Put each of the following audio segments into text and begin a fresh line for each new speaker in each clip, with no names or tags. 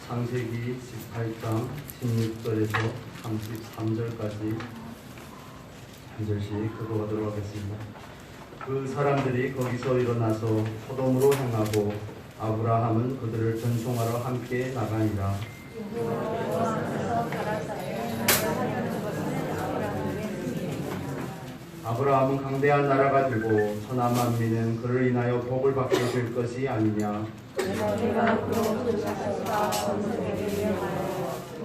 창세기 18장 16절에서 33절까지 한 절씩 읽어보도록 하겠습니다. 그 사람들이 거기서 일어나서 소돔으로 향하고 아브라함은 그들을 전송하러 함께 나가니라. 아브라함은 강대한 나라가 되고 천하 만민은 그를 인하여 복을 받게 될 것이 아니냐.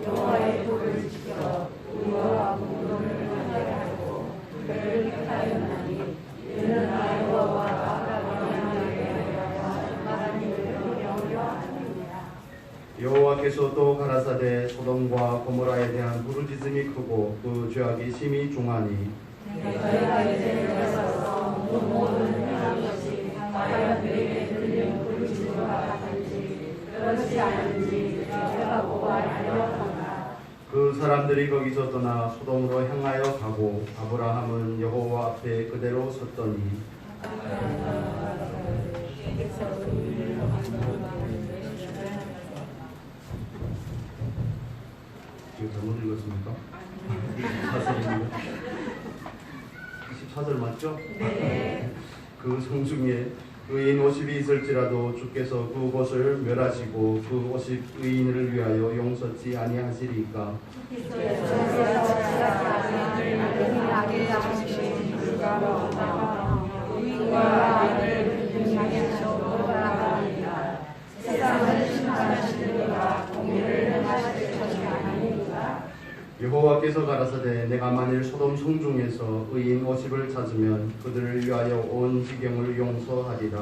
여호와의 복을 지켜 의와 공로를 하고 그를 택하였나니 이는 여호와가 아브라함에게 말한 일을 영원하느니라.
여호와께서 또 가라사대 소돔과 고모라에 대한 부르짖음이 크고 그 죄악이 심히 중하니
너희가 이제 들어서서 모든 행한 것이 과연 너희에게 들리는 부르짖음과 같은지 그렇지 않은지 내가 보아 알려하노라.
그 사람들이 거기서 떠나 소돔으로 향하여 가고 아브라함은 여호와 앞에 그대로 섰더니 지금 잘못 읽었습니까? 24절 맞죠?
네.
그 성중에 의인 50이 있을지라도 주께서 그곳을 멸하시고 그 50 의인을 위하여 용서치 아니하시리까. 여호와께서 가라사대 내가 만일 소돔 성중에서 의인 50을 찾으면 그들을 위하여 온 지경을 용서하리라.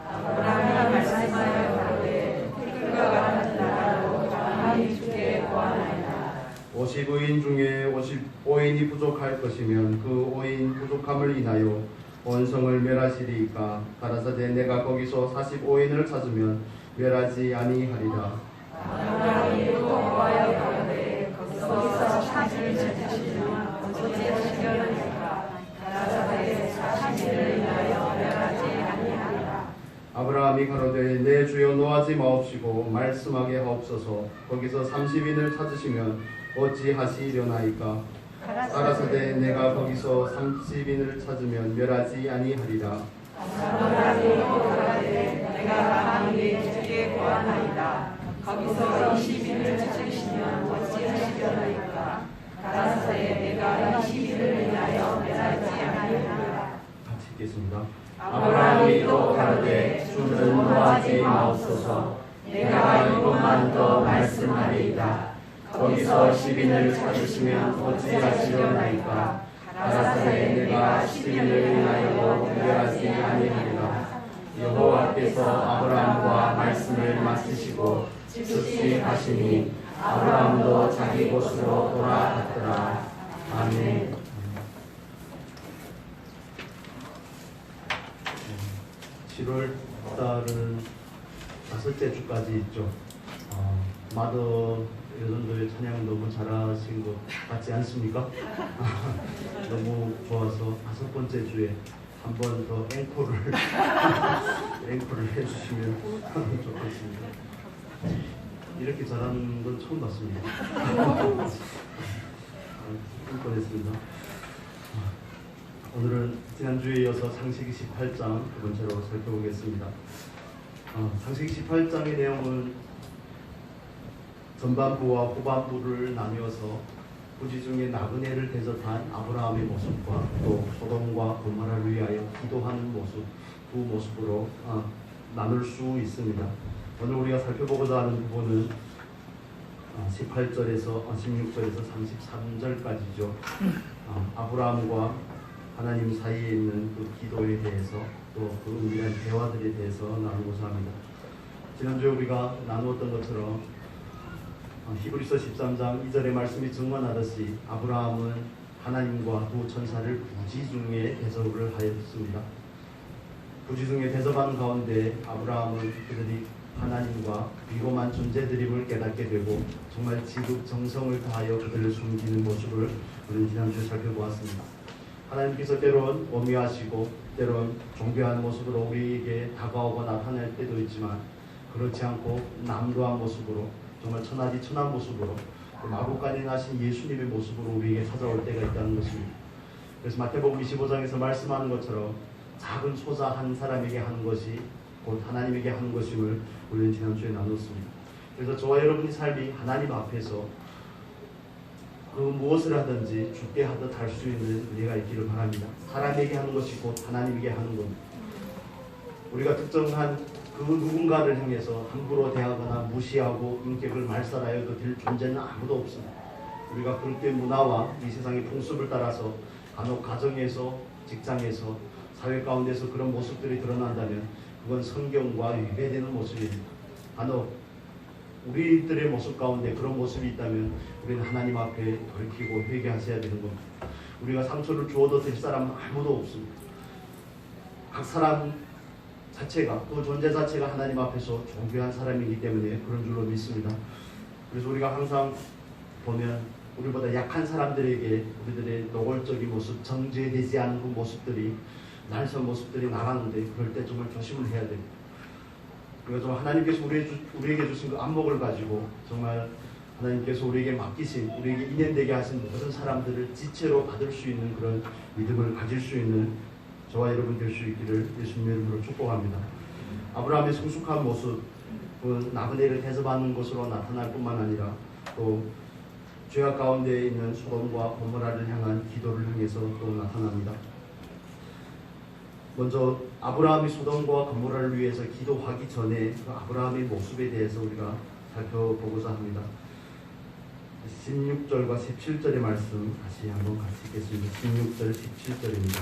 아브라함이 말씀하여 가로되 그가 가는 나라로 가만히 주께 구하나이다.
50의인 중에 55인이 부족할 것이면 그 5인 부족함을 인하여 온 성을 멸하시리이까. 가라사대 내가 거기서 45인을 찾으면 멸하지 아니하리라.
아브라함이 또 구하여 가로되 거기서 사실을 찾으시면 어찌 하시려니까. 가라사대 사실을 인하여 멸하지 아니하리라.
아브라함이 가로되 내 주여 노하지 마옵시고 말씀하게 하옵소서. 거기서 30인을 찾으시면 어찌 하시려나이까. 가라사대 내가 거기서 30인을 찾으면 멸하지 아니하리라.
아브라함이 또 가로되 내가 가만히 주께 구하나이다. 거기서 20인을 찾으시면 어찌 하시려나이까. 가라사대 내가 20인을 인하여 멸하지 아니하리라.
같이 읽겠습니다.
아브라함이 또 가로되 주는 노하지 마옵소서. 내가 이것만 더 말씀하리이다. 거기서 10인을 찾으시면 어찌 하시려나이까. 가라사대 내가 10인을 인하여 멸하지 아니하리라. 여호와께서 아브라함과 말씀을 마치시고 즉시 하시니 아브라함도 자기 곳으로 돌아갔더라. 아멘. 7월 달은 다섯째 주까지 있죠. 마더 여러분들 찬양 너무 잘하신 것 같지 않습니까? 너무 좋아서 다섯 번째 주에 한 번 더 앵콜을 해주시면 좋겠습니다. 이렇게 잘하는 건 처음 봤습니다. 뻔했습니다. 오늘은 지난주에 이어서 창세기 18장 두 번째로 살펴보겠습니다. 창세기 18장의 내용은 전반부와 후반부를 나누어서 부지 중에 나그네를 대접한 아브라함의 모습과 또 소돔과 고모라를 위하여 기도하는 모습, 두 모습으로 나눌 수 있습니다. 오늘 우리가 살펴보고자 하는 부분은 18절에서 16절에서 33절까지죠. 아브라함과 하나님 사이에 있는 그 기도에 대해서 또 그 은밀한 대화들에 대해서 나누고자 합니다. 지난주에 우리가 나누었던 것처럼 히브리서 13장 2절의 말씀이 증언하듯이 아브라함은 하나님과 두 천사를 부지 중에 대접을 하였습니다. 부지 중에 대접한 가운데 아브라함은 그들이 하나님과 비범한 존재들임을 깨닫게 되고 정말 지극정성을 다하여 그들을 숨기는 모습을 우리는 지난주에 살펴보았습니다. 하나님께서 때론 오묘하시고 때론 정교한 모습으로 우리에게 다가오고 나타날 때도 있지만 그렇지 않고 남도한 모습으로 정말 천하디 천한 모습으로 마구간에 나신 예수님의 모습으로 우리에게 찾아올 때가 있다는 것입니다. 그래서 마태복음 25장에서 말씀하는 것처럼 작은 소자 한 사람에게 하는 것이 곧 하나님에게 하는 것임을 우리는 지난주에 나눴습니다. 그래서 저와 여러분의 삶이 하나님 앞에서 그 무엇을 하든지 죽게 하듯 할 수 있는 은혜가 있기를 바랍니다. 사람에게 하는 것이 곧 하나님에게 하는 겁니다. 우리가 특정한 그 누군가를 향해서 함부로 대하거나 무시하고 인격을 말살하여도 될 존재는 아무도 없습니다. 우리가 그렇게 문화와 이 세상의 풍습을 따라서 간혹 가정에서, 직장에서, 사회 가운데서 그런 모습들이 드러난다면 그건 성경과 위배되는 모습입니다. 간혹 우리들의 모습 가운데 그런 모습이 있다면 우리는 하나님 앞에 돌이키고 회개하셔야 되는 겁니다. 우리가 상처를 주어도 될 사람은 아무도 없습니다. 각 사람 자체가, 그 존재 자체가 하나님 앞에서 존귀한 사람이기 때문에 그런 줄로 믿습니다. 그래서 우리가 항상 보면 우리보다 약한 사람들에게 우리들의 노골적인 모습, 정죄되지 않은 그 모습들이, 날선 모습들이 나가는데 그럴 때 정말 조심을 해야 됩니다. 그래서 정말 하나님께서 우리에게 주신 그 안목을 가지고 정말 하나님께서 우리에게 맡기신, 우리에게 인연되게 하신 모든 사람들을 지체로 받을 수 있는 그런 믿음을 가질 수 있는 저와 여러분 될 수 있기를 예수님의 이름으로 축복합니다. 아브라함의 성숙한 모습은 나그네를 대접하는 것으로 나타날 뿐만 아니라 또 죄악 가운데 있는 소돔과 고모라를 향한 기도를 향해서 또 나타납니다. 먼저 아브라함이 소돔과 고모라를 위해서 기도하기 전에 그 아브라함의 모습에 대해서 우리가 살펴보고자 합니다. 16절과 17절의 말씀 다시 한번 같이 읽겠습니다. 16절, 17절입니다.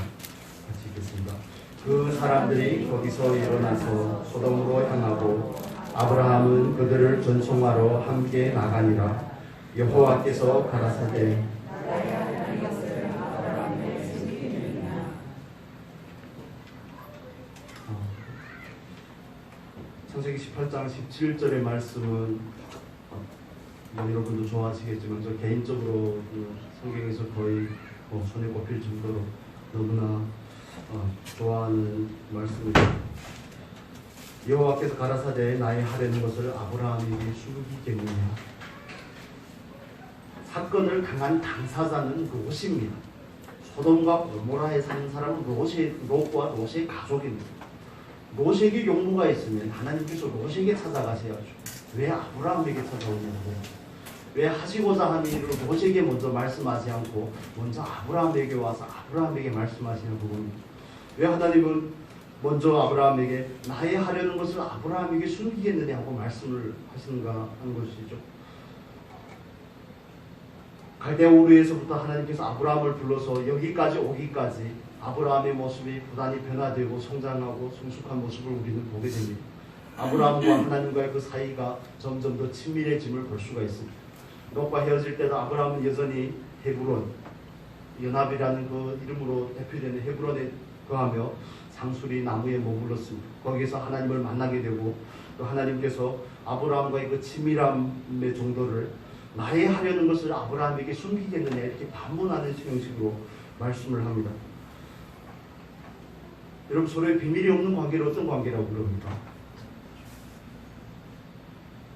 같이 읽겠습니다. 그 사람들이 거기서 일어나서 소돔으로 향하고 아브라함은 그들을 전송하러 함께 나가니라. 여호와께서 가라사대 창세기 18장 17절의 말씀은 여러분도 좋아하시겠지만 저 개인적으로 성경에서 거의 손에 꼽힐 정도로 너무나 좋아하는 말씀입니다. 여호와께서 가라사대 나의 하려는 것을 아브라함에게 숨기겠느냐. 사건을 당한 당사자는 롯입니다. 소돔과 고모라에 사는 사람은 롯과 롯의 가족입니다. 롯에게 용무가 있으면 하나님께서 롯에게 찾아가셔야죠. 왜 아브라함에게 찾아오냐고. 왜 하시고자 하는 일을 롯에게 먼저 말씀하지 않고 먼저 아브라함에게 와서 아브라함에게 말씀하시냐고 봅니다. 왜 하나님은 먼저 아브라함에게 나의 하려는 것을 아브라함에게 숨기겠느냐 하고 말씀을 하시는가 하는 것이죠. 갈대아 우르에서부터 하나님께서 아브라함을 불러서 여기까지 오기까지 아브라함의 모습이 부단히 변화되고 성장하고 성숙한 모습을 우리는 보게 됩니다. 아브라함과 하나님과의 그 사이가 점점 더 친밀해짐을 볼 수가 있습니다. 롯과 헤어질 때도 아브라함은 여전히 헤브론, 연합이라는 그 이름으로 대표되는 헤브론에 거하며 상수리 나무에 머물렀습니다. 거기서 하나님을 만나게 되고 또 하나님께서 아브라함과의 그 친밀함의 정도를 나의 하려는 것을 아브라함에게 숨기겠느냐 이렇게 반문하는 형식으로 말씀을 합니다. 여러분 서로의 비밀이 없는 관계를 어떤 관계라고 그럽니까?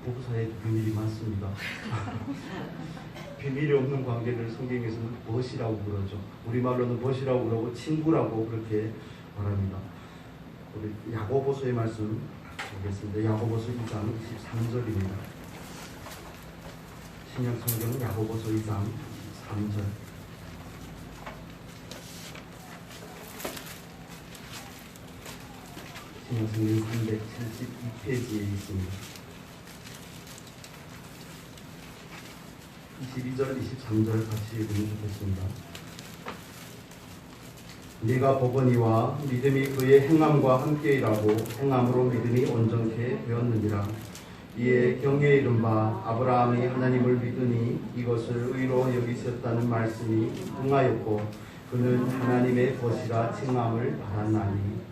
부부 사이에도 비밀이 많습니다. 비밀이 없는 관계를 성경에서는 벗이라고 그러죠. 우리말로는 벗이라고 그러고 친구라고 그렇게 말합니다. 우리 야고보서의 말씀 보겠습니다. 야고보서 2장 13절입니다. 신약 성경은 야고보서 2장 3절. 신약 성경 372페이지에 있습니다. 22절, 23절 같이 읽으면 좋겠습니다. 네가 보거니와 믿음이 그의 행함과 함께 일하고 행함으로 믿음이 온전케 되었느니라. 이에 경외에 이른 바 아브라함이 하나님을 믿으니 이것을 의로 여기셨다는 말씀이 응하였고 그는 하나님의 것이라 칭함을 받았나니.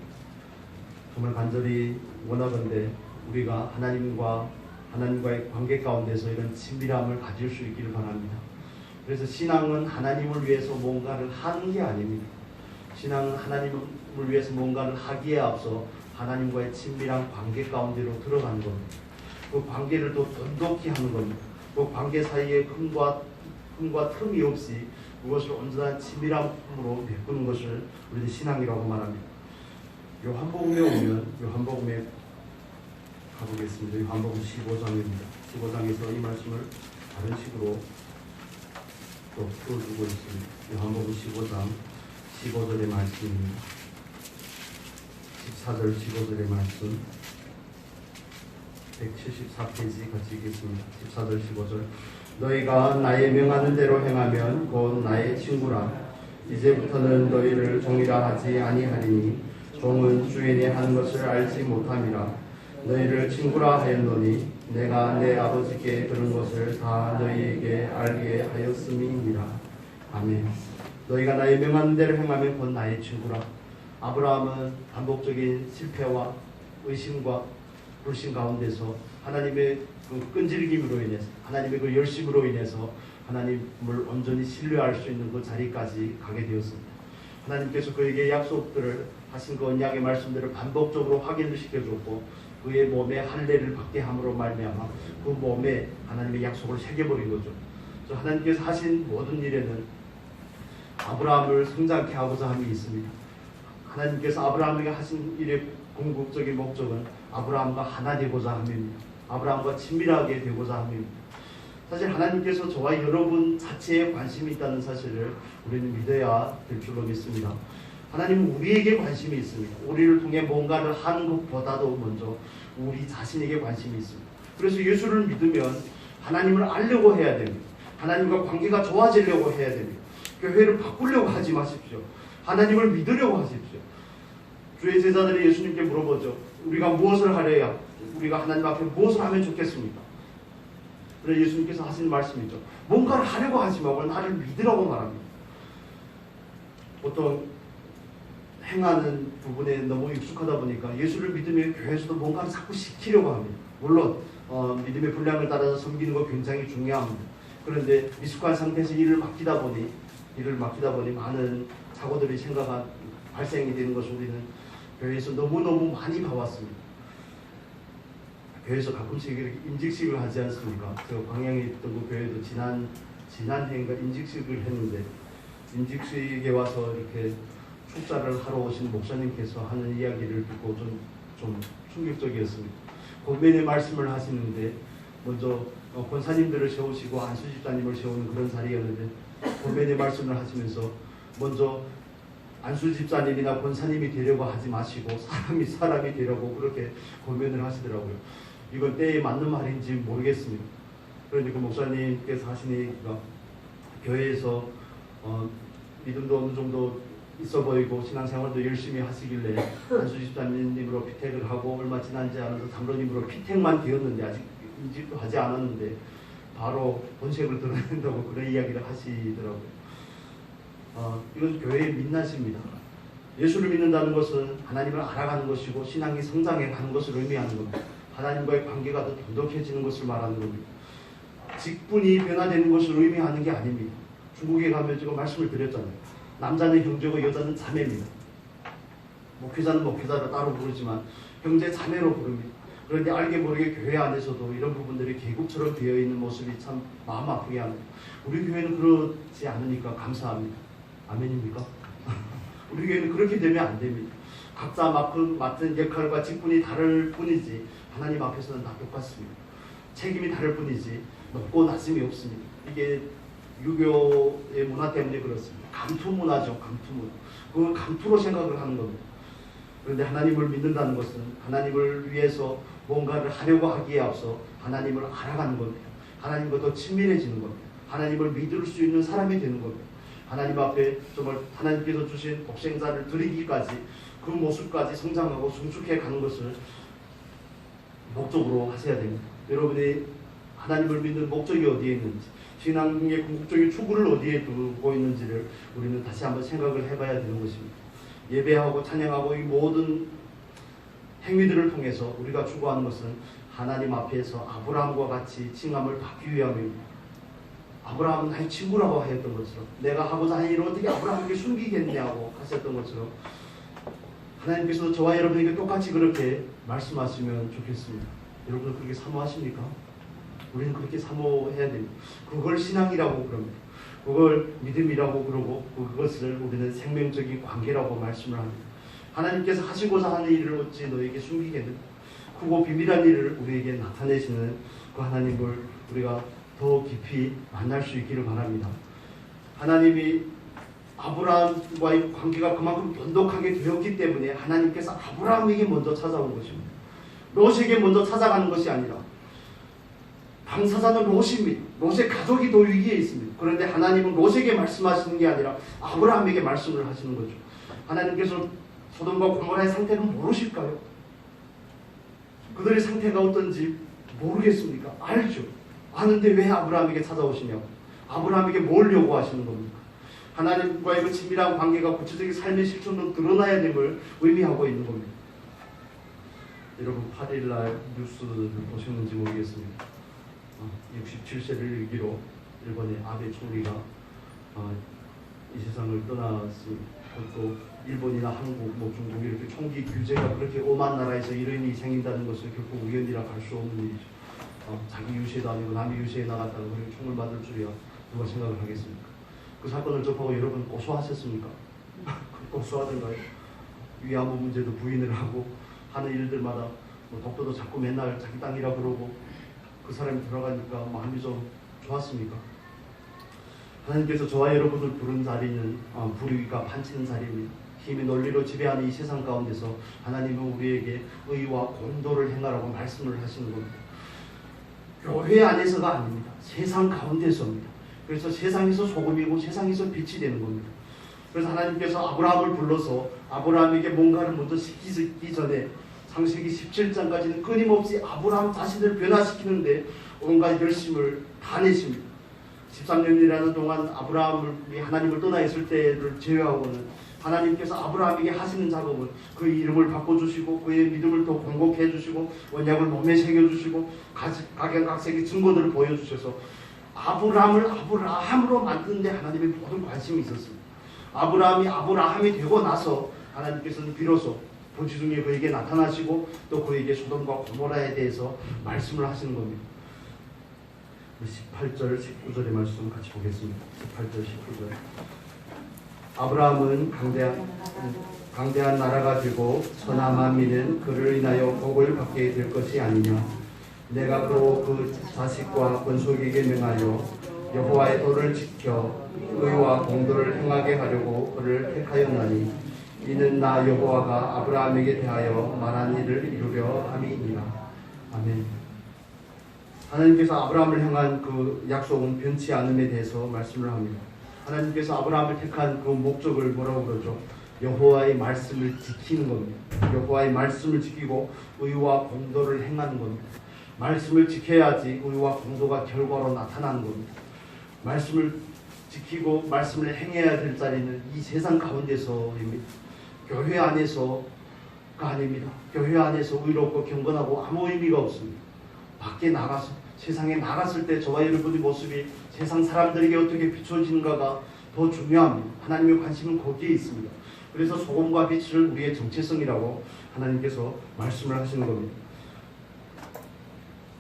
정말 간절히 원하건대 우리가 하나님과의 관계 가운데서 이런 친밀함을 가질 수 있기를 바랍니다. 그래서 신앙은 하나님을 위해서 뭔가를 하는 게 아닙니다. 신앙은 하나님을 위해서 뭔가를 하기에 앞서 하나님과의 친밀한 관계 가운데로 들어가는 겁니다. 그 관계를 더 돈독히 하는 겁니다. 그 관계 사이에 흠과 틈이 없이 그것을 온전한 친밀함으로 메꾸는 것을 우리는 신앙이라고 말합니다. 요한복음에 오면 요한복음에 가보겠습니다. 요한복음 15장입니다. 15장에서 이 말씀을 다른 식으로 또 풀어주고 있습니다. 요한복음 15장 15절의 말씀입니다. 14절 15절의 말씀 174페이지 같이 읽겠습니다. 14절 15절 너희가 나의 명하는 대로 행하면 곧 나의 친구라. 이제부터는 너희를 종이라 하지 아니하리니 종은 주인이 하는 것을 알지 못함이라. 너희를 친구라 하였노니 내가 내 아버지께 들은 것을 다 너희에게 알게 하였음이니라. 아멘. 너희가 나의 명하는 대로 행하면 곧 나의 친구라. 아브라함은 반복적인 실패와 의심과 불신 가운데서 하나님의 그 끈질김으로 인해서 하나님의 그 열심으로 인해서 하나님을 온전히 신뢰할 수 있는 그 자리까지 가게 되었습니다. 하나님께서 그에게 약속들을 하신 그 언약의 말씀들을 반복적으로 확인을 시켜줬고 그의 몸에 할례를 받게 함으로 말미암아 그 몸에 하나님의 약속을 새겨버린 거죠. 그래서 하나님께서 하신 모든 일에는 아브라함을 성장케 하고자 함이 있습니다. 하나님께서 아브라함에게 하신 일의 궁극적인 목적은 아브라함과 하나 되고자 함입니다. 아브라함과 친밀하게 되고자 함입니다. 사실 하나님께서 저와 여러분 자체에 관심이 있다는 사실을 우리는 믿어야 될 줄로 믿습니다. 하나님은 우리에게 관심이 있습니다. 우리를 통해 뭔가를 하는 것보다도 먼저 우리 자신에게 관심이 있습니다. 그래서 예수를 믿으면 하나님을 알려고 해야 됩니다. 하나님과 관계가 좋아지려고 해야 됩니다. 교회를 바꾸려고 하지 마십시오. 하나님을 믿으려고 하십시오. 주의 제자들이 예수님께 물어보죠. 우리가 무엇을 하려야 우리가 하나님 앞에 무엇을 하면 좋겠습니까? 그래서 예수님께서 하시는 말씀이죠. 뭔가를 하려고 하지 말고 나를 믿으라고 말합니다. 보통 행하는 부분에 너무 익숙하다 보니까 예수를 믿으면 교회에서도 뭔가를 자꾸 시키려고 합니다. 물론 믿음의 분량을 따라서 섬기는 거 굉장히 중요합니다. 그런데 미숙한 상태에서 일을 맡기다 보니 많은 사고들이 발생이 되는 것을 우리는 교회에서 너무너무 많이 봐왔습니다. 교회에서 가끔씩 이렇게 인직식을 하지 않습니까? 저 광양에 있던 그 교회도 지난 해인가 인직식을 했는데 인직식에 와서 이렇게 축사를 하러 오신 목사님께서 하는 이야기를 듣고 좀 충격적이었습니다. 권면의 말씀을 하시는데 먼저 권사님들을 세우시고 안수집사님을 세우는 그런 자리였는데 권면의 말씀을 하시면서 먼저 안수집사님이나 권사님이 되려고 하지 마시고 사람이 되려고 그렇게 권면을 하시더라고요. 이건 때에 맞는 말인지 모르겠습니다. 그런데 그 목사님께서 하시니까 교회에서 믿음도 어느 정도 있어 보이고 신앙생활도 열심히 하시길래 안수집사님으로 피택을 하고 얼마 지나지 않아서 장로님으로 피택만 되었는데 아직 인직도 하지 않았는데 바로 본색을 드러낸다고 그런 이야기를 하시더라고요. 이건 교회의 민낯입니다. 예수를 믿는다는 것은 하나님을 알아가는 것이고 신앙이 성장해 가는 것을 의미하는 겁니다. 하나님과의 관계가 더 돈독해지는 것을 말하는 겁니다. 직분이 변화되는 것을 의미하는 게 아닙니다. 중국에 가면 제가 말씀을 드렸잖아요. 남자는 형제고 여자는 자매입니다. 목회자는 목회자로 따로 부르지만 형제 자매로 부릅니다. 그런데 알게 모르게 교회 안에서도 이런 부분들이 계급처럼 되어 있는 모습이 참 마음 아프게 합니다. 우리 교회는 그렇지 않으니까 감사합니다. 아멘입니까? 우리 교회는 그렇게 되면 안 됩니다. 각자 맡은 역할과 직분이 다를 뿐이지 하나님 앞에서는 다 똑같습니다. 책임이 다를 뿐이지 높고 낮음이 없습니다. 이게 유교의 문화 때문에 그렇습니다. 감투 문화죠. 감투 문화. 그건 감투로 생각을 하는 겁니다. 그런데 하나님을 믿는다는 것은 하나님을 위해서 뭔가를 하려고 하기에 앞서 하나님을 알아가는 겁니다. 하나님과 더 친밀해지는 겁니다. 하나님을 믿을 수 있는 사람이 되는 겁니다. 하나님 앞에 정말 하나님께서 주신 독생자를 드리기까지 그 모습까지 성장하고 성숙해 가는 것을 목적으로 하셔야 됩니다. 여러분이 하나님을 믿는 목적이 어디에 있는지 신앙의 궁극적인 추구를 어디에 두고 있는지를 우리는 다시 한번 생각을 해봐야 되는 것입니다. 예배하고 찬양하고 이 모든 행위들을 통해서 우리가 추구하는 것은 하나님 앞에서 아브라함과 같이 칭함을 받기 위함입니다. 아브라함은 나의 친구라고 하였던 것처럼 내가 하고자 하는 일을 어떻게 아브라함에게 숨기겠냐고 하셨던 것처럼 하나님께서 저와 여러분에게 똑같이 그렇게 말씀하시면 좋겠습니다. 여러분 그렇게 사모하십니까? 우리는 그렇게 사모해야 됩니다. 그걸 신앙이라고 그럽니다. 그걸 믿음이라고 그러고 그것을 우리는 생명적인 관계라고 말씀을 합니다. 하나님께서 하시고자 하는 일을 어찌 너에게 숨기겠는가? 크고 비밀한 일을 우리에게 나타내시는 그 하나님을 우리가 더 깊이 만날 수 있기를 바랍니다. 하나님이 아브라함과의 관계가 그만큼 돈독하게 되었기 때문에 하나님께서 아브라함에게 먼저 찾아온 것입니다. 롯에게 먼저 찾아가는 것이 아니라 당사자는 롯입니다. 롯의 가족이 더 위기에 있습니다. 그런데 하나님은 롯에게 말씀하시는 게 아니라 아브라함에게 말씀을 하시는 거죠. 하나님께서 소돔과 고모라의 상태는 모르실까요? 그들의 상태가 어떤지 모르겠습니까? 알죠. 아는데 왜 아브라함에게 찾아오시냐고. 아브라함에게 뭘 요구하시는 겁니까? 하나님과의 그 친밀한 관계가 구체적인 삶의 실천으로 드러나야 됨을 의미하고 있는 겁니다. 여러분 8일날 뉴스를 보셨는지 모르겠습니다. 67세를 일기로 일본의 아베 총리가 이 세상을 떠났습니다. 또 일본이나 한국, 중국 이렇게 총기 규제가 그렇게 오만 나라에서 이런 일이 생긴다는 것을 결코 우연이라 할 수 없는 일이죠. 자기 유세도 아니고 남의 유세에 나갔다가 그렇게 총을 맞을 줄이야 누가 생각을 하겠습니까? 그 사건을 접하고 여러분 고소하셨습니까? 고소하던가요? 위안부 문제도 부인을 하고 하는 일들마다 독도도 자꾸 맨날 자기 땅이라 그러고 그 사람이 들어가니까 마음이 좀 좋았습니까? 하나님께서 저와 여러분을 부른 자리는 불의가 판치는 자리입니다. 힘의 논리로 지배하는 이 세상 가운데서 하나님은 우리에게 의와 공도를 행하라고 말씀을 하시는 겁니다. 교회 안에서가 아닙니다. 세상 가운데서입니다. 그래서 세상에서 소금이고 세상에서 빛이 되는 겁니다. 그래서 하나님께서 아브라함을 불러서 아브라함에게 뭔가를 먼저 시키기 전에 창세기 17장까지는 끊임없이 아브라함 자신을 변화시키는데 온갖 열심을 다 내십니다. 13년이라는 동안 아브라함이 하나님을 떠나 있을 때를 제외하고는 하나님께서 아브라함에게 하시는 작업은 그의 이름을 바꿔주시고 그의 믿음을 더 공곡해 주시고 언약을 몸에 새겨주시고 각양각색의 증거들을 보여주셔서 아브라함을 아브라함으로 만드는데 하나님의 모든 관심이 있었습니다. 아브라함이 되고 나서 하나님께서는 비로소 본지중에 그에게 나타나시고 또 그에게 소돔과 고모라에 대해서 말씀을 하시는 겁니다. 18절, 19절의 말씀 같이 보겠습니다. 18절, 19절. 아브라함은 강대한 나라가 되고 천하 만민은 그를 인하여 복을 받게 될 것이 아니냐. 내가 또 그 자식과 권속에게 명하여 여호와의 도를 지켜 의와 공도를 행하게 하려고 그를 택하였나니 이는 나 여호와가 아브라함에게 대하여 말한 일을 이루려 함이니라. 아멘. 하나님께서 아브라함을 향한 그 약속은 변치 않음에 대해서 말씀을 합니다. 하나님께서 아브라함을 택한 그 목적을 뭐라고 그러죠? 여호와의 말씀을 지키는 겁니다. 여호와의 말씀을 지키고 의와 공도를 행하는 겁니다. 말씀을 지켜야지 의와 공도가 결과로 나타나는 겁니다. 말씀을 지키고 말씀을 행해야 될 자리는 이 세상 가운데서입니다. 교회 안에서가 아닙니다. 교회 안에서 의롭고 경건하고 아무 의미가 없습니다. 밖에 나가서 세상에 나갔을 때 저와 여러분의 모습이 세상 사람들에게 어떻게 비춰지는가가 더 중요합니다. 하나님의 관심은 거기에 있습니다. 그래서 소금과 빛을 우리의 정체성이라고 하나님께서 말씀을 하시는 겁니다.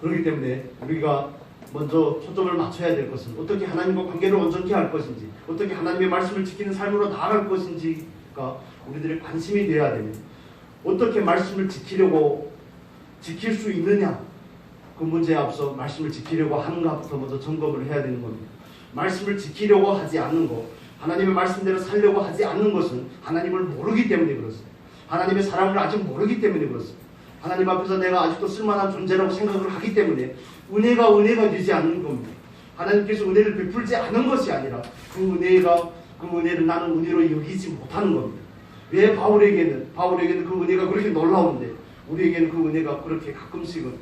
그렇기 때문에 우리가 먼저 초점을 맞춰야 될 것은 어떻게 하나님과 관계를 온전케 할 것인지, 어떻게 하나님의 말씀을 지키는 삶으로 나아갈 것인지가 우리들의 관심이 되어야 됩니다. 어떻게 말씀을 지킬 수 있느냐, 그 문제에 앞서 말씀을 지키려고 하는가부터 먼저 점검을 해야 되는 겁니다. 말씀을 지키려고 하지 않는 것, 하나님의 말씀대로 살려고 하지 않는 것은 하나님을 모르기 때문에 그렇습니다. 하나님의 사랑을 아직 모르기 때문에 그렇습니다. 하나님 앞에서 내가 아직도 쓸만한 존재라고 생각을 하기 때문에 은혜가 되지 않는 겁니다. 하나님께서 은혜를 베풀지 않은 것이 아니라 그 은혜를 나는 은혜로 여기지 못하는 겁니다. 왜 바울에게는 그 은혜가 그렇게 놀라운데 우리에게는 그 은혜가 그렇게 가끔씩은,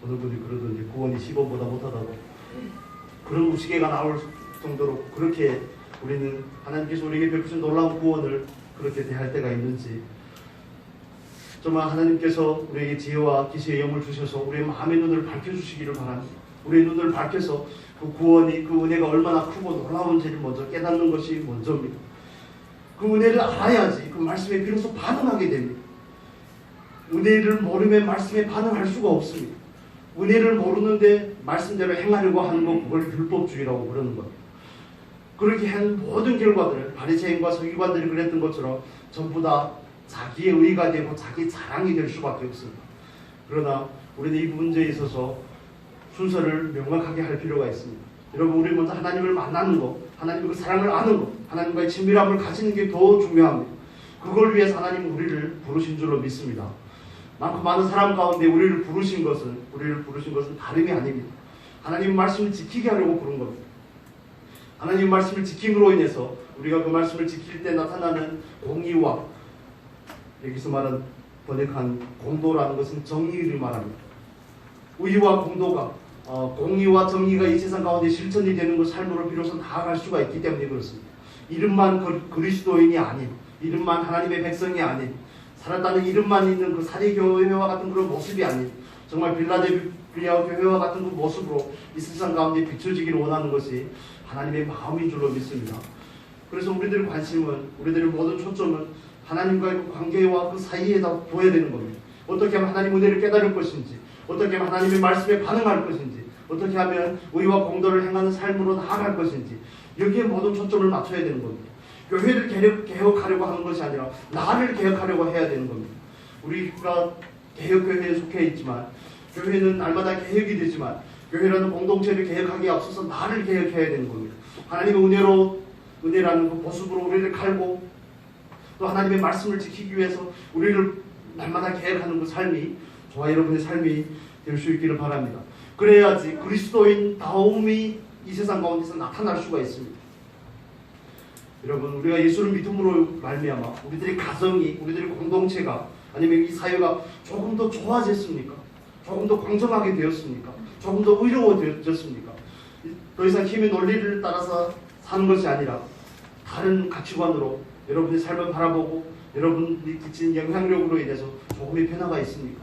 어느 분이 그러던데 구원이 10원보다 못하다고, 그런 우시개가 나올 정도로 그렇게 우리는 하나님께서 우리에게 베푸신 놀라운 구원을 그렇게 대할 때가 있는지, 정말 하나님께서 우리에게 지혜와 기시의 영을 주셔서 우리의 마음의 눈을 밝혀주시기를 바랍니다. 우리의 눈을 밝혀서 그 구원이, 그 은혜가 얼마나 크고 놀라운지를 먼저 깨닫는 것이 먼저입니다. 그 은혜를 알아야지 그 말씀에 비로소 반응하게 됩니다. 은혜를 모르면 말씀에 반응할 수가 없습니다. 은혜를 모르는데 말씀대로 행하려고 하는 것, 그걸 율법주의라고 그러는 거예요. 그렇게 한 모든 결과들, 바리새인과 서기관들이 그랬던 것처럼 전부 다 자기의 의가 되고 자기 자랑이 될 수밖에 없습니다. 그러나 우리는 이 문제에 있어서 순서를 명확하게 할 필요가 있습니다. 여러분, 우리 먼저 하나님을 만나는 것, 하나님의 그 사랑을 아는 것, 하나님과의 친밀함을 가지는 게 더 중요합니다. 그걸 위해서 하나님은 우리를 부르신 줄로 믿습니다. 많고 많은 사람 가운데 우리를 부르신 것은 다름이 아닙니다. 하나님 말씀을 지키게 하려고 부른 겁니다. 하나님 말씀을 지킴으로 인해서 우리가 그 말씀을 지킬 때 나타나는 공의와, 여기서 말한 번역한 공도라는 것은 정의를 말합니다. 의와 공도가, 공의와 정의가 이 세상 가운데 실천이 되는 그 삶으로 비로소 나아갈 수가 있기 때문에 그렇습니다. 이름만 그리스도인이 아닌, 이름만 하나님의 백성이 아닌, 살았다는 이름만 있는 그 사리교회와 같은 그런 모습이 아닌, 정말 빌라델비아 교회와 같은 그 모습으로 이 세상 가운데 비춰지기를 원하는 것이 하나님의 마음인 줄로 믿습니다. 그래서 우리들의 관심은, 우리들의 모든 초점은 하나님과의 그 관계와 그 사이에다 둬야 되는 겁니다. 어떻게 하면 하나님 은혜를 깨달을 것인지, 어떻게 하면 하나님의 말씀에 반응할 것인지, 어떻게 하면 의와 공도를 행하는 삶으로 나아갈 것인지, 여기에 모든 초점을 맞춰야 되는 겁니다. 교회를 개혁하려고 하는 것이 아니라 나를 개혁하려고 해야 되는 겁니다. 우리가 개혁교회에 속해 있지만, 교회는 날마다 개혁이 되지만, 교회라는 공동체를 개혁하기에 앞서서 나를 개혁해야 되는 겁니다. 하나님의 은혜라는 그 보습으로 우리를 갈고, 또 하나님의 말씀을 지키기 위해서 우리를 날마다 개혁하는 그 삶이, 저와 여러분의 삶이 될 수 있기를 바랍니다. 그래야지 그리스도인 다움이 이 세상 가운데서 나타날 수가 있습니다. 여러분, 우리가 예수를 믿음으로 말미암아 우리들의 가정이, 우리들의 공동체가, 아니면 이 사회가 조금 더 좋아졌습니까? 조금 더 공정하게 되었습니까? 조금 더 의로워졌습니까? 더 이상 힘의 논리를 따라서 사는 것이 아니라 다른 가치관으로 여러분의 삶을 바라보고 여러분이 끼친 영향력으로 인해서 조금의 변화가 있습니까?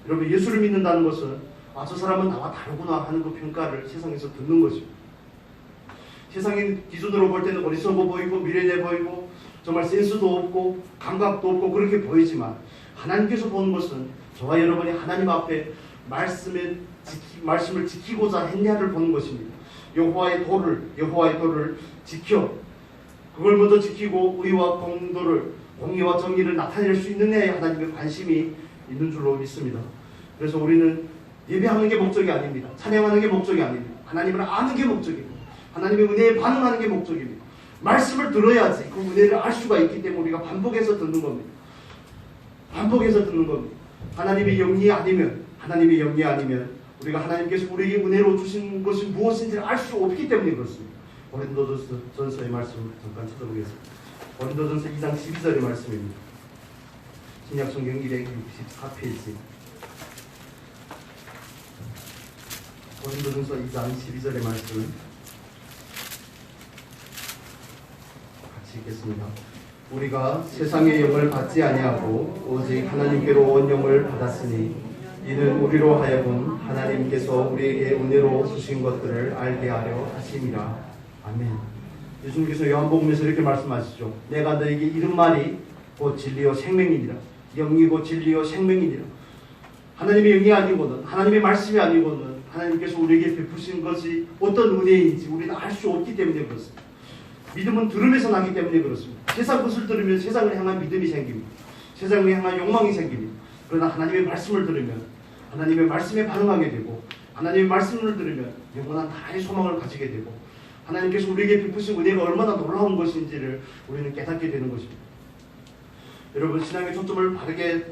여러분, 예수를 믿는다는 것은 저 사람은 나와 다르구나 하는 그 평가를 세상에서 듣는 것입니다. 세상의 기준으로 볼 때는 어리석어 보이고 미련해 보이고 정말 센스도 없고 감각도 없고 그렇게 보이지만, 하나님께서 보는 것은 저와 여러분이 하나님 앞에 말씀을 지키고자 했냐를 보는 것입니다. 여호와의 도를 지켜, 그걸 먼저 지키고 의와 공의와 정의를 나타낼 수 있느냐에 하나님의 관심이 있는 줄로 믿습니다. 그래서 우리는 예배하는 게 목적이 아닙니다. 찬양하는 게 목적이 아닙니다. 하나님을 아는 게 목적입니다. 하나님의 은혜에 반응하는 게 목적입니다. 말씀을 들어야지 그 은혜를 알 수가 있기 때문에 우리가 반복해서 듣는 겁니다. 반복해서 듣는 겁니다. 하나님의 영이 아니면 우리가 하나님께서 우리에게 은혜로 주신 것이 무엇인지 알 수 없기 때문에 그렇습니다. 고린도전서의 말씀을 잠깐 찾아보겠습니다. 고린도전서 2장 12절의 말씀입니다. 신약성경 264페이지. 고린도전서 2장 12절의 말씀 같이 읽겠습니다. 우리가 세상의 영을 받지 아니하고 오직 하나님께로 온 영을 받았으니 이는 우리로 하여금 하나님께서 우리에게 은혜로 주신 것들을 알게 하려 하심이라. 아멘. 예수님께서 요한복음에서 이렇게 말씀하시죠. 내가 너에게 이른 말이 곧 진리요 생명이니라. 영이 곧 진리요 생명이니라. 하나님의 영이 아니고는, 하나님의 말씀이 아니고는 하나님께서 우리에게 베푸신 것이 어떤 은혜인지 우리는 알 수 없기 때문에 그렇습니다. 믿음은 들음에서 나기 때문에 그렇습니다. 세상 것을 들으면 세상을 향한 믿음이 생깁니다. 세상을 향한 욕망이 생깁니다. 그러나 하나님의 말씀을 들으면 하나님의 말씀에 반응하게 되고, 하나님의 말씀을 들으면 영원한 나의 소망을 가지게 되고, 하나님께서 우리에게 베푸신 은혜가 얼마나 놀라운 것인지를 우리는 깨닫게 되는 것입니다. 여러분, 신앙의 초점을 바르게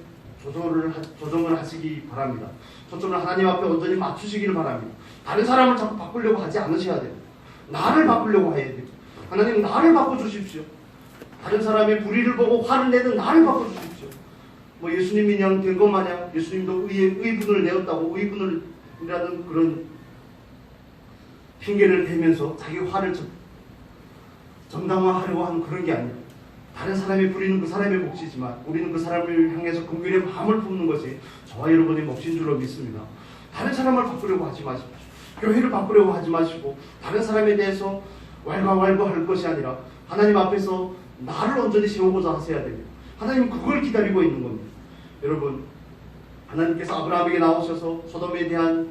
조정을 하시기 바랍니다. 초점을 하나님 앞에 온전히 맞추시기를 바랍니다. 다른 사람을 자꾸 바꾸려고 하지 않으셔야 됩니다. 나를 바꾸려고 해야 됩니다. 하나님, 나를 바꿔주십시오. 다른 사람의 불의를 보고 화를 내는 나를 바꿔주십시오. 예수님이 그냥 된 것 마냥 예수님도 의분을 내었다고 의분이라는 그런 핑계를 대면서 자기 화를 정당화하려고 하는 그런 게 아니에요. 다른 사람의 불의는 그 사람의 몫이지만 우리는 그 사람을 향해서 긍휼의 마음을 품는 것이 저와 여러분의 몫인 줄로 믿습니다. 다른 사람을 바꾸려고 하지 마십시오. 교회를 바꾸려고 하지 마시고 다른 사람에 대해서 왈가왈부할 것이 아니라 하나님 앞에서 나를 온전히 세우고자 하셔야 됩니다. 하나님은 그걸 기다리고 있는 겁니다. 여러분,
하나님께서 아브라함에게 나오셔서 소돔에 대한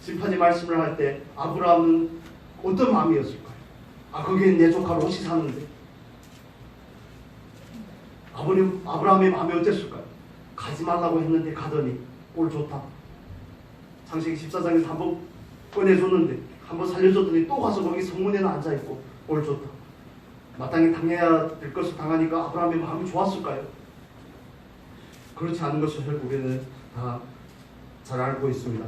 심판의 말씀을 할 때 아브라함은 어떤 마음이었을까요? 거기에 내 조카 롯이 사는데. 아브라함의 마음이 어땠을까요? 가지 말라고 했는데 가더니 꼴 좋다. 창세기 14장에서 한번 꺼내줬는데 한번 살려줬더니 또 가서 거기 성문에는 앉아있고 꼴 좋다. 마땅히 당해야 될 것을 당하니까 아브라함의 마음이 좋았을까요? 그렇지 않은 것을 우리는 다 잘 알고 있습니다.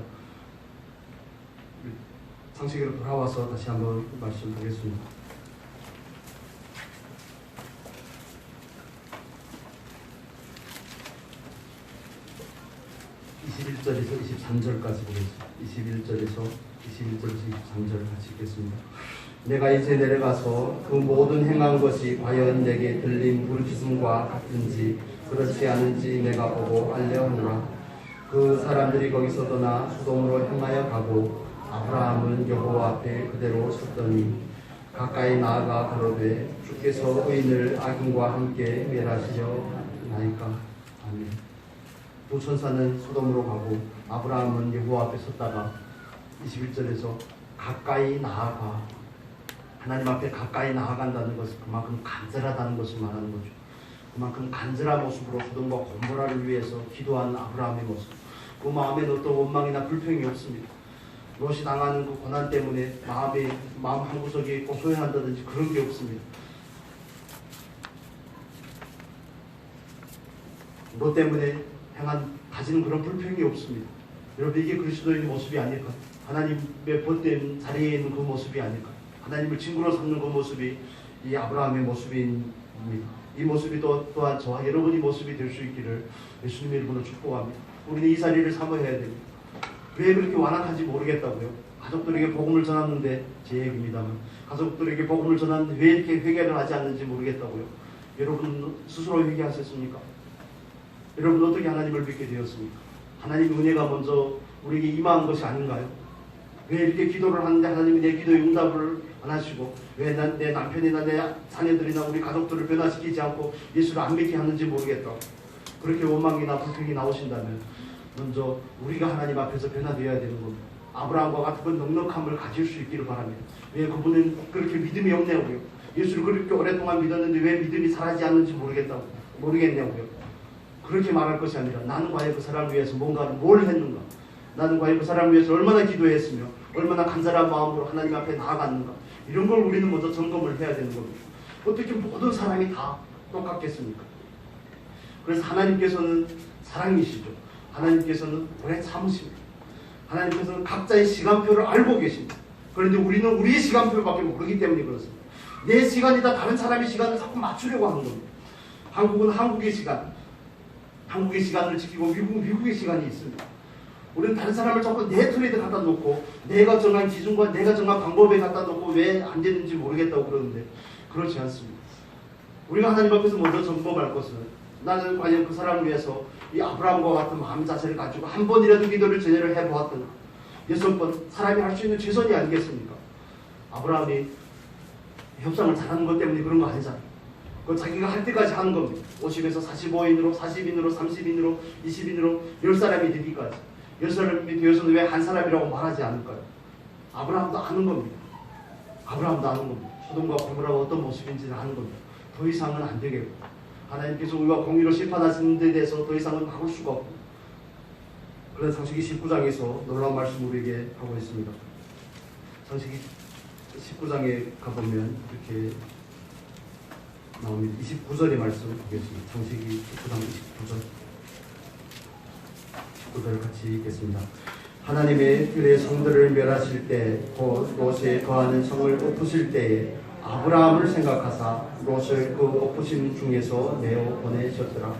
창세기로 돌아와서 다시 한번 말씀드리겠습니다. 21절에서 23절까지 보겠습니다. 21절에서 23절 같이 읽겠습니다. 내가 이제 내려가서 그 모든 행한 것이 과연 내게 들린 불기승과 같은지 그렇지 않은지 내가 보고 알려 하노라. 그 사람들이 거기서 떠나 소돔으로 향하여 가고 아브라함은 여호와 앞에 그대로 섰더니 가까이 나아가 가로되 주께서 의인을 악인과 함께 멸하시려 나이까. 아멘. 두 천사는 소돔으로 가고 아브라함은 여호와 앞에 섰다가 21절에서 가까이 나아가, 하나님 앞에 가까이 나아간다는 것은 그만큼 간절하다는 것을 말하는 거죠. 그만큼 간절한 모습으로 소돔과 고모라를 위해서 기도하는 아브라함의 모습, 그 마음에는 어떤 원망이나 불평이 없습니다. 롯이 당하는 그 고난 때문에 마음 한구석에 고소해한다든지 그런 게 없습니다. 롯 때문에 가지는 그런 불평이 없습니다. 여러분, 이게 그리스도인의 모습이 아닐까? 하나님의 본된 자리에 있는 그 모습이 아닐까? 하나님을 친구로 삼는 그 모습이 이 아브라함의 모습입니다. 이 모습이 또한 저와 여러분의 모습이 될 수 있기를 예수님의 이름으로 축복합니다. 우리는 이 자리를 사모해야 됩니다. 왜 그렇게 완악한지 모르겠다고요? 가족들에게 복음을 전했는데, 제 얘기입니다만, 가족들에게 복음을 전했는데 왜 이렇게 회개를 하지 않는지 모르겠다고요? 여러분 스스로 회개하셨습니까? 여러분 어떻게 하나님을 믿게 되었습니까? 하나님의 은혜가 먼저 우리에게 임한 것이 아닌가요? 왜 이렇게 기도를 하는데 하나님이 내 기도에 응답을 안 하시고, 왜 내 남편이나 내 자녀들이나 우리 가족들을 변화시키지 않고 예수를 안 믿게 하는지 모르겠다고. 그렇게 원망이나 불평이 나오신다면 먼저 우리가 하나님 앞에서 변화되어야 되는 겁니다. 아브라함과 같은 그 넉넉함을 가질 수 있기를 바랍니다. 왜 그분은 그렇게 믿음이 없냐고요? 예수를 그렇게 오랫동안 믿었는데 왜 믿음이 사라지지 않는지 모르겠냐고요? 그렇게 말할 것이 아니라 나는 과연 그 사람을 위해서 뭘 했는가? 나는 과연 그 사람을 위해서 얼마나 기도했으며 얼마나 간절한 마음으로 하나님 앞에 나아갔는가? 이런 걸 우리는 먼저 점검을 해야 되는 겁니다. 어떻게 모든 사람이 다 똑같겠습니까? 그래서 하나님께서는 사랑이시죠. 하나님께서는 오래 참으십니다. 하나님께서는 각자의 시간표를 알고 계십니다. 그런데 우리는 우리의 시간표밖에 모르기 때문에 그렇습니다. 내 시간이다 다른 사람의 시간을 자꾸 맞추려고 하는 겁니다. 한국은 한국의 시간을 지키고 미국의 시간이 있습니다. 우리는 다른 사람을 자꾸 내 틀에 갖다 놓고 내가 정한 기준과 내가 정한 방법에 갖다 놓고 왜 안 되는지 모르겠다고 그러는데 그렇지 않습니다. 우리가 하나님 앞에서 먼저 점검할 것은 나는 과연 그 사람을 위해서 이 아브라함과 같은 마음 자세를 가지고 한 번이라도 기도를 제대로 해보았던 6번 사람이 할 수 있는 최선이 아니겠습니까? 아브라함이 협상을 잘하는 것 때문에 그런 거 아니잖아요. 그 자기가 할 때까지 하는 겁니다. 50에서 45인으로 40인으로 30인으로 20인으로 10사람이 되기까지. 10사람이 되어서는 왜 한 사람이라고 말하지 않을까요? 아브라함도 아는 겁니다. 소돔과 고모라가 어떤 모습인지를 아는 겁니다. 더 이상은 안 되겠고 하나님께서 우리와 공의로 심판하시는 데 대해서 더 이상은 막을 수가 없고, 그래서 창세기 19장에서 놀라운 말씀 우리에게 하고 있습니다. 창세기 19장에 가보면 이렇게 나옵니다. 29절의 말씀 보겠습니다. 창세기 19장 19절 같이 읽겠습니다. 하나님의 그의 성들을 멸하실 때 곧 롯에 거하는 성을 엎으실 때에 아브라함을 생각하사 롯을 그 엎으신 중에서 내어 보내셨더라.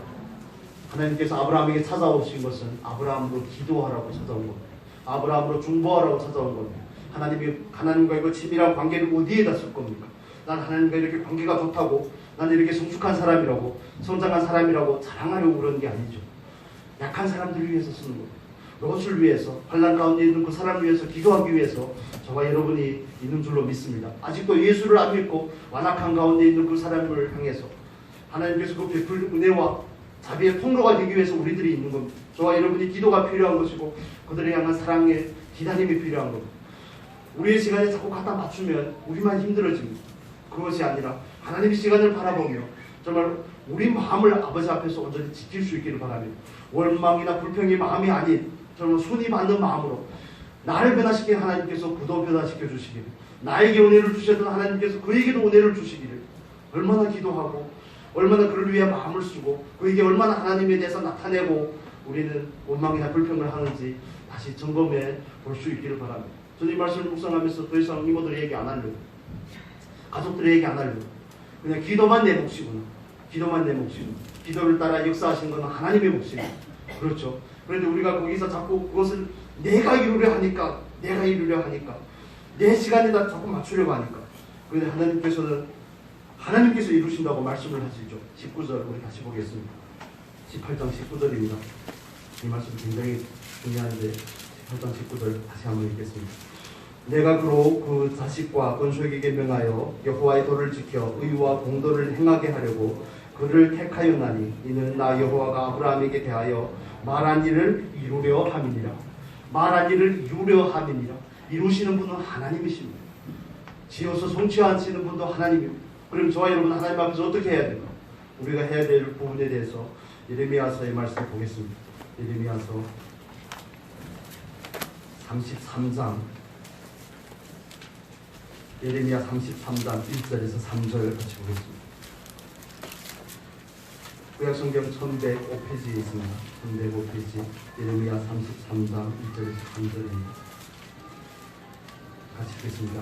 하나님께서 아브라함에게 찾아오신 것은 아브라함으로 기도하라고 찾아온 겁니다. 아브라함으로 중보하라고 찾아온 겁니다. 하나님과의 그 친밀한 관계를 어디에다 쓸 겁니까? 난 하나님과 이렇게 관계가 좋다고, 나는 이렇게 성숙한 사람이라고, 성장한 사람이라고 자랑하려고 그러는 게 아니죠. 약한 사람들을 위해서 쓰는 겁니다. 롯을 위해서, 환난 가운데 있는 그 사람을 위해서 기도하기 위해서 저와 여러분이 있는 줄로 믿습니다. 아직도 예수를 안 믿고 완악한 가운데 있는 그 사람을 향해서 하나님께서 그 베풀 은혜와 자비의 통로가 되기 위해서 우리들이 있는 겁니다.
저와 여러분이 기도가 필요한 것이고 그들을 향한 사랑의 기다림이 필요한 겁니다. 우리의 시간에 자꾸 갖다 맞추면 우리만 힘들어집니다. 그것이 아니라 하나님의 시간을 바라보며 정말 우리 마음을 아버지 앞에서 온전히 지킬 수 있기를 바랍니다. 원망이나 불평의 마음이 아닌 정말 순위 받는 마음으로 나를 변화시킨 하나님께서 그도 변화시켜 주시기를, 나에게 은혜를 주셨던 하나님께서 그에게도 은혜를 주시기를, 얼마나 기도하고 얼마나 그를 위해 마음을 쓰고 그에게 얼마나 하나님에 대해서 나타내고 우리는 원망이나 불평을 하는지 다시 점검해 볼 수 있기를 바랍니다. 저는 이 말씀을 묵상하면서 더 이상 이모들 얘기 안 하려고, 가족들 얘기 안 하려고, 그냥 기도만 내 몫이구나, 기도만 내 몫이구나, 기도를 따라 역사하신 것은 하나님의 몫이구나. 그렇죠. 그런데 우리가 거기서 자꾸 그것을 내가 이루려 하니까 내 시간에다 자꾸 맞추려고 하니까, 그런데 하나님께서 이루신다고 말씀을 하시죠. 19절 우리 다시 보겠습니다. 18장 19절입니다. 이 말씀 굉장히 중요한데 18장 19절 다시 한번 읽겠습니다. 내가 그로 그 자식과 건축에게 명하여 여호와의 도를 지켜 의와 공도를 행하게 하려고 그를 택하였나니 이는 나 여호와가 아브라함에게 대하여 말한 일을 이루려 함이니라. 말한 일을 이루려 함이니라. 이루시는 분은 하나님이십니다. 지어서 성취하시는 분도 하나님입니다. 그럼 저와 여러분 하나님 앞에서 어떻게 해야 될까? 우리가 해야 될 부분에 대해서 예레미야서의 말씀을 보겠습니다. 예레미야서 33장, 예레미야 33장 1절에서 3절 같이 보겠습니다. 구약성경 1105페이지에 있습니다. 1105페이지 예레미야 33장 1절에서 3절입니다. 같이 읽겠습니다.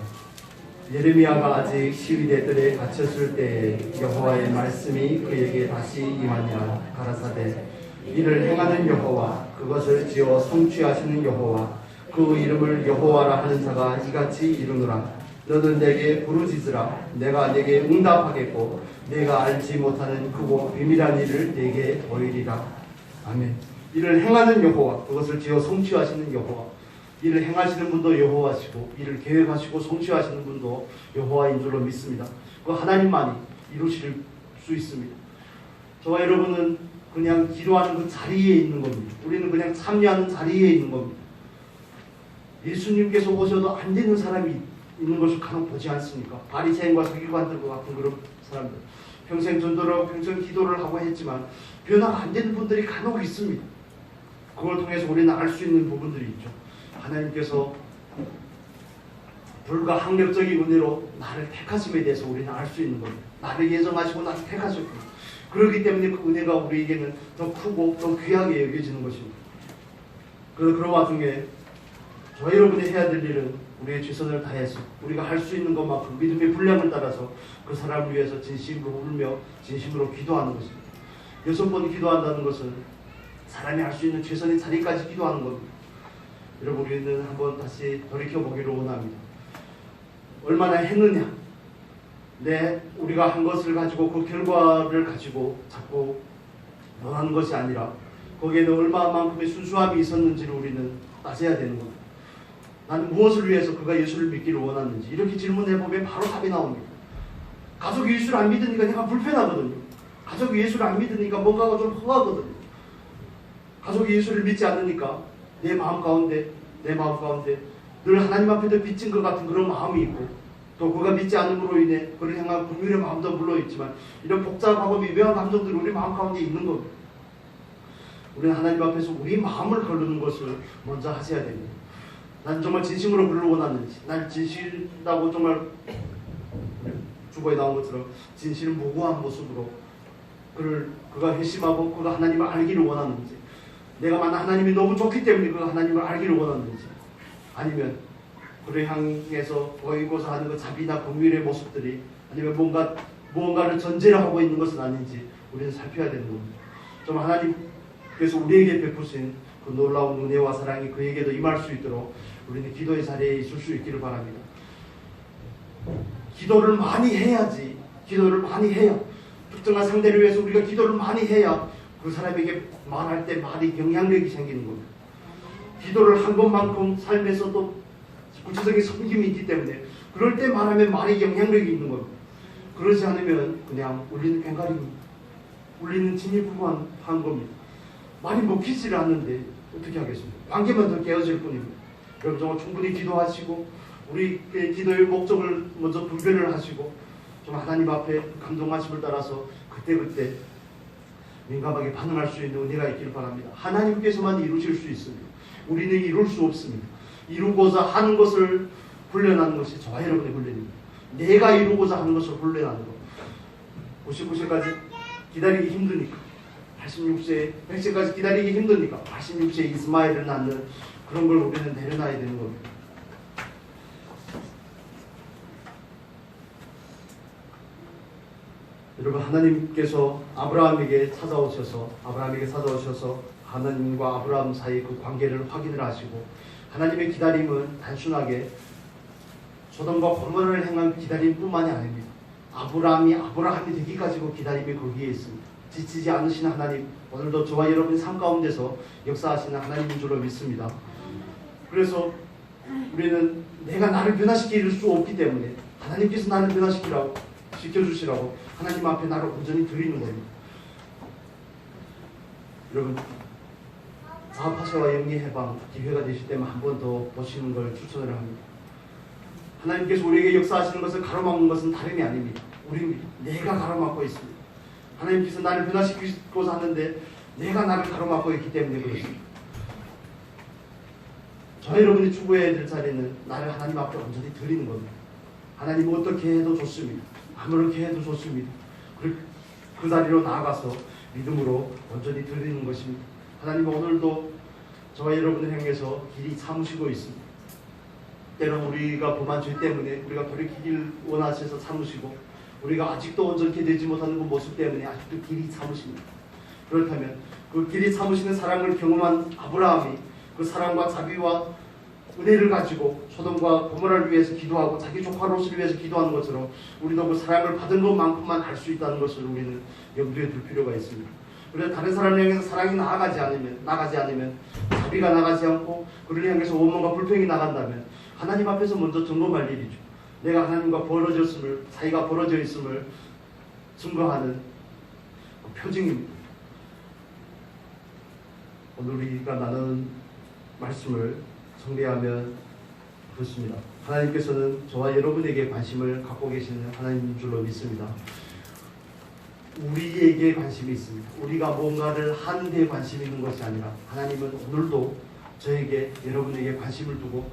예레미야가 아직 시위대 뜰에 갇혔을 때에 여호와의 말씀이 그에게 다시 임하니라. 가라사대 이를 행하는 여호와, 그것을 지어 성취하시는 여호와, 그 이름을 여호와라 하는 자가 이같이 이르노라. 너는 내게 부르짖으라. 내가 내게 응답하겠고 내가 알지 못하는 크고 비밀한 일을 내게 보이리라. 아멘. 이를 행하는 여호와, 그것을 지어 성취하시는 여호와. 이를 행하시는 분도 여호와시고 이를 계획하시고 성취하시는 분도 여호와인 줄로 믿습니다. 그 하나님만이 이루실 수 있습니다. 저와 여러분은 그냥 기도하는 그 자리에 있는 겁니다. 우리는 그냥 참여하는 자리에 있는 겁니다. 예수님께서 오셔도 안 되는 사람이 있는 것을 간혹 보지 않습니까? 바리새인과 서기관들과 같은 그런 사람들, 평생 전도를 하고 평생 기도를 하고 했지만 변화가 안 되는 분들이 간혹 있습니다. 그걸 통해서 우리는 알 수 있는 부분들이 있죠. 하나님께서 불가항력적인 은혜로 나를 택하심에 대해서 우리는 알 수 있는 겁니다. 나를 예정하시고 나를 택하셨구나. 그렇기 때문에 그 은혜가 우리에게는 더 크고 더 귀하게 여겨지는 것입니다. 그런 와중에 저와 여러분이 해야 될 일은 우리의 최선을 다해서 우리가 할 수 있는 것만큼 믿음의 분량을 따라서 그 사람을 위해서 진심으로 울며 진심으로 기도하는 것입니다. 6번 기도한다는 것은 사람이 할 수 있는 최선의 자리까지 기도하는 겁니다. 여러분, 우리는 한번 다시 돌이켜보기를 원합니다. 얼마나 했느냐? 우리가 한 것을 가지고 그 결과를 가지고 자꾸 원하는 것이 아니라 거기에는 얼마만큼의 순수함이 있었는지를 우리는 따져야 되는 겁니다. 나는 무엇을 위해서 그가 예수를 믿기를 원하는지 이렇게 질문해보면 바로 답이 나옵니다. 가족이 예수를 안 믿으니까 내가 불편하거든요. 가족이 예수를 안 믿으니까 뭔가가 좀 허하거든요. 가족이 예수를 믿지 않으니까 내 마음 가운데 늘 하나님 앞에도 빚진 것 같은 그런 마음이 있고, 또 그가 믿지 않음으로 인해 그를 향한 긍휼의 마음도 물러있지만 이런 복잡하고 미묘한 감정들이 우리 마음 가운데 있는 겁니다. 우리는 하나님 앞에서 우리 마음을 거르는 것을 먼저 하셔야 됩니다. 난 정말 진심으로 그를 원하는지, 난 진실이라고 정말 주보에 나온 것처럼 진실은 무고한 모습으로 그가 회심하고 그가 하나님을 알기를 원하는지, 내가 만나 하나님이 너무 좋기 때문에 그가 하나님을 알기를 원하는지, 아니면 그를 향해서 보이고자 하는 그 자비나 긍휼의 모습들이 아니면 무언가를 전제를 하고 있는 것은 아닌지 우리는 살펴야 되는 겁니다. 좀 하나님께서 우리에게 베푸신 그 놀라운 은혜와 사랑이 그에게도 임할 수 있도록 우리는 기도의 자리에 있을 수 있기를 바랍니다. 기도를 많이 해야지, 기도를 많이 해야, 특정한 상대를 위해서 우리가 기도를 많이 해야 그 사람에게 말할 때 말이 영향력이 생기는 겁니다. 기도를 한 것만큼 삶에서도 구체적인 섬김이 있기 때문에 그럴 때 말하면 말이 영향력이 있는 겁니다. 그러지 않으면 그냥 울리는 꽹과리입니다. 울리는 진이 부부한 겁니다. 많이 먹히지를 않는데 어떻게 하겠습니까? 관계만 더 깨어질 뿐입니다. 여러분 정말 충분히 기도하시고 우리 기도의 목적을 먼저 분별을 하시고 좀 하나님 앞에 감동하심을 따라서 그때그때 민감하게 반응할 수 있는 은혜가 있기를 바랍니다. 하나님께서만 이루실 수 있습니다. 우리는 이룰 수 없습니다. 이루고자 하는 것을 훈련하는 것이 저와 여러분의 훈련입니다. 내가 이루고자 하는 것을 훈련하는 것. 99세까지 기다리기 힘드니까 86세, 100세까지 기다리기 힘드니까 86세 이스마엘을 낳는 그런 걸 우리는 내려놔야 되는 겁니다. 여러분 하나님께서 아브라함에게 찾아오셔서 하나님과 아브라함 사이 그 관계를 확인을 하시고 하나님의 기다림은 단순하게 소돔과 고모라를 향한 기다림뿐만이 아닙니다. 아브라함이 되기까지 그 기다림이 거기에 있습니다. 지치지 않으시는 하나님, 오늘도 저와 여러분의 삶 가운데서 역사하시는 하나님인 줄로 믿습니다. 그래서 우리는 내가 나를 변화시킬 수 없기 때문에 하나님께서 나를 시켜주시라고 하나님 앞에 나를 온전히 드리는 겁니다. 여러분 사업하세와 영리해방 기회가 되실 때만 한 번 더 보시는 걸 추천을 합니다. 하나님께서 우리에게 역사하시는 것을 가로막는 것은 다름이 아닙니다. 우리입니다. 내가 가로막고 있습니다. 하나님께서 나를 변화시키고자 하는데 내가 나를 가로막고 있기 때문에 그렇습니다. 저 여러분이 추구해야 될 자리는 나를 하나님 앞에 온전히 드리는 겁니다. 하나님 어떻게 해도 좋습니다. 아무렇게 해도 좋습니다. 그 자리로 나아가서 믿음으로 온전히 드리는 것입니다. 하나님은 오늘도 저와 여러분을 향해서 길이 참으시고 있습니다. 때로는 우리가 범한 죄 때문에 우리가 돌이키길 원하셔서 참으시고 우리가 아직도 온전히 되지 못하는 그 모습 때문에 아직도 길이 참으십니다. 그렇다면 그 길이 참으시는 사랑을 경험한 아브라함이 그 사랑과 자비와 은혜를 가지고 소돔과 고모라를 위해서 기도하고 자기 조카 롯을 위해서 기도하는 것처럼 우리도 그 사랑을 받은 것만큼만 할 수 있다는 것을 우리는 염두에 둘 필요가 있습니다. 그래서 다른 사람을 향해서 사랑이 나가지 않으면 자비가 나가지 않고 그를 향해서 원망과 불평이 나간다면 하나님 앞에서 먼저 점검할 일이죠. 내가 하나님과 사이가 벌어져 있음을 증거하는 표징입니다. 오늘 우리가 나누는 말씀을 정리하면 그렇습니다. 하나님께서는 저와 여러분에게 관심을 갖고 계시는 하나님인 줄로 믿습니다. 우리에게 관심이 있습니다. 우리가 뭔가를 하는 데 관심이 있는 것이 아니라 하나님은 오늘도 저에게 여러분에게 관심을 두고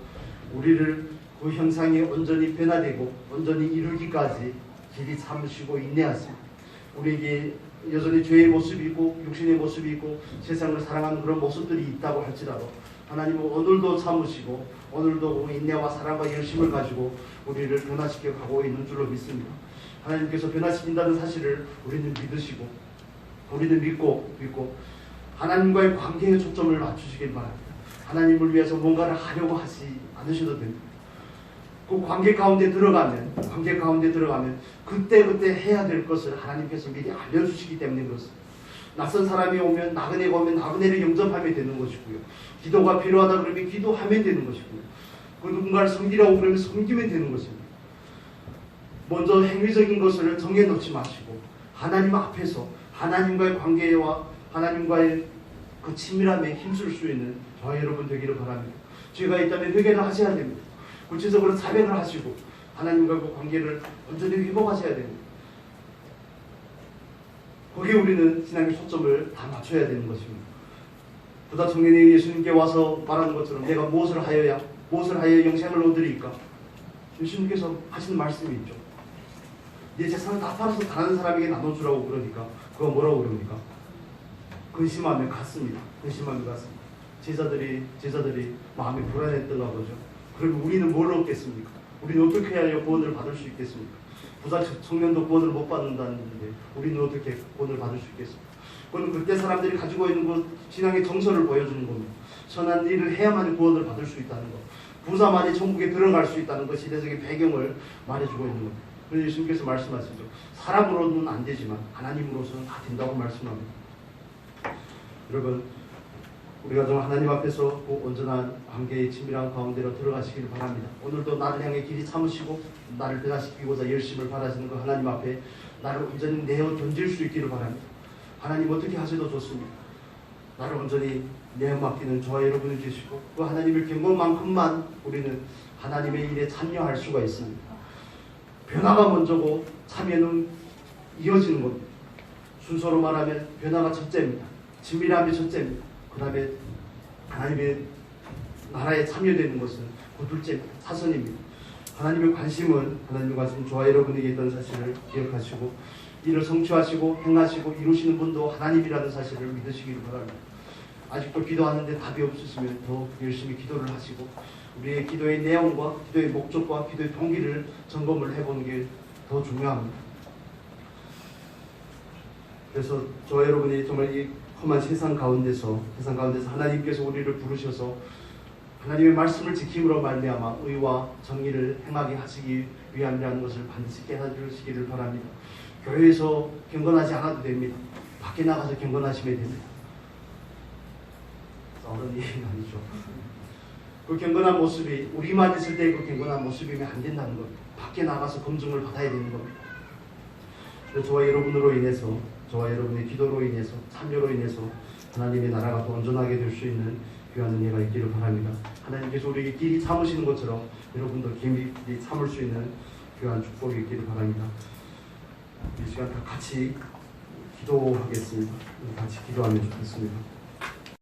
우리를 그 형상이 온전히 변화되고 온전히 이루기까지 길이 참으시고 인내하십니다. 우리에게 여전히 죄의 모습이 있고 육신의 모습이 있고 세상을 사랑하는 그런 모습들이 있다고 할지라도 하나님은 오늘도 참으시고 오늘도 인내와 사랑과 열심을 가지고 우리를 변화시켜 가고 있는 줄로 믿습니다. 하나님께서 변화시킨다는 사실을 우리는 믿으시고 우리는 믿고 하나님과의 관계에 초점을 맞추시길 바랍니다. 하나님을 위해서 뭔가를 하려고 하지 않으셔도 됩니다. 그 관계 가운데 들어가면 그때 해야 될 것을 하나님께서 미리 알려주시기 때문에 그렇습니다. 낯선 사람이 오면 나그네가 오면 나그네를 영접하면 되는 것이고요. 기도가 필요하다 그러면 기도하면 되는 것이고요. 그 누군가를 섬기라고 그러면 섬기면 되는 것입니다. 먼저 행위적인 것을 정해놓지 마시고 하나님 앞에서 하나님과의 관계와 하나님과의 그 친밀함에 힘쓸 수 있는 저와 여러분 되기를 바랍니다. 죄가 있다면 회개를 하셔야 됩니다. 구체적으로 자백을 하시고 하나님과 그 관계를 온전히 회복하셔야 됩니다. 거기에 우리는 신앙의 초점을 다 맞춰야 되는 것입니다. 부다 청년이 예수님께 와서 말하는 것처럼 내가 무엇을 하여 영생을 얻으리까? 예수님께서 하시는 말씀이 있죠. 네 재산을 다 팔아서 다른 사람에게 나눠주라고 그러니까 그거 뭐라고 그럽니까? 근심하면 갔습니다. 제자들이 마음이 불안했던가 보죠. 그럼 우리는 뭘 얻겠습니까? 우리는 어떻게 하여 구원을 받을 수 있겠습니까? 부자 청년도 구원을 못 받는다는데 우리는 어떻게 구원을 받을 수 있겠습니까? 그건 그때 사람들이 가지고 있는 그 신앙의 정서를 보여주는 겁니다. 선한 일을 해야만 구원을 받을 수 있다는 것, 부자만이 천국에 들어갈 수 있다는 것, 시대적인 배경을 말해주고 있는 겁니다. 그래서 예수님께서 말씀하시죠. 사람으로는 안 되지만 하나님으로서는 다 된다고 말씀합니다. 여러분, 우리가 좀 하나님 앞에서 그 온전한 관계의 친밀한 가운데로 들어가시길 바랍니다. 오늘도 나를 향해 길이 참으시고 나를 변화시키고자 열심을 바라시는 그 하나님 앞에 나를 온전히 내어 던질 수 있기를 바랍니다. 하나님 어떻게 하셔도 좋습니다. 나를 온전히 내어맡기는 저와 여러분이 계시고 그 하나님을 경건만큼만 우리는 하나님의 일에 참여할 수가 있습니다. 변화가 먼저고 참여는 이어지는 겁니다. 순서로 말하면 변화가 첫째입니다. 진밀함이 첫째입니다. 그 다음에 하나님의 나라에 참여되는 것은 그 둘째 사선입니다. 하나님의 관심은 저와 여러분에게 있던 사실을 기억하시고 이를 성취하시고 행하시고 이루시는 분도 하나님이라는 사실을 믿으시기를 바랍니다. 아직도 기도하는데 답이 없으시면 더 열심히 기도를 하시고 우리의 기도의 내용과 기도의 목적과 기도의 동기를 점검을 해보는 게 더 중요합니다. 그래서 저와 여러분이 정말 이 험한 세상 가운데서 하나님께서 우리를 부르셔서 하나님의 말씀을 지킴으로 말미암아 의와 정의를 행하게 하시기 위함이라는 것을 반드시 깨달으시기를 바랍니다. 교회에서 경건하지 않아도 됩니다. 밖에 나가서 경건하시면 됩니다. 어른 얘기가 아니죠. 그 경건한 모습이 우리만 있을 때 그 경건한 모습이면 안 된다는 겁니다. 밖에 나가서 검증을 받아야 되는 겁니다. 저와 여러분으로 인해서 저와 여러분의 기도로 인해서 참여로 인해서 하나님의 나라가 더 온전하게 될 수 있는 귀한 은혜가 있기를 바랍니다. 하나님께서 우리에게 길이 참으시는 것처럼 여러분도 길이 참을 수 있는 귀한 축복이 있기를 바랍니다. 이 시간 다 같이 기도하겠습니다. 같이 기도하면 좋겠습니다.